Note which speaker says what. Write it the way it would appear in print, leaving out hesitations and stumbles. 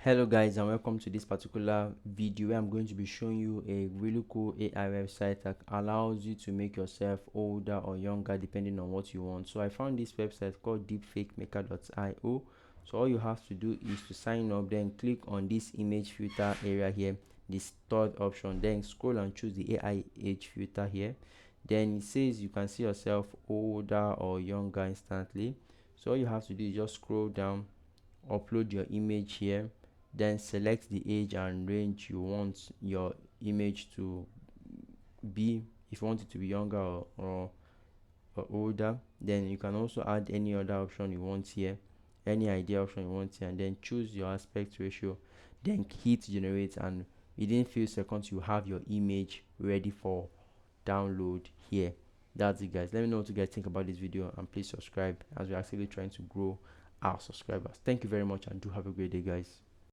Speaker 1: Hello guys, and welcome to this particular video where I'm going to be showing you a really cool AI website that allows you to make yourself older or younger depending on what you want. So I found this website called DeepFakeMaker.io. So all you have to do is to sign up, then click on this image filter area here, this third option, then scroll and choose the AI age filter here. Then it says you can see yourself older or younger instantly. So all you have to do is just scroll down, upload your image here, then select the age and range you want your image to be. If you want it to be younger or older, then you can also add any other option you want here, any idea option you want here, and then choose your aspect ratio, then hit generate, and within few seconds you have your image ready for download here. That's it guys. Let me know what you guys think about this video, and please subscribe as we're actually trying to grow our subscribers. Thank you very much and do have a great day guys.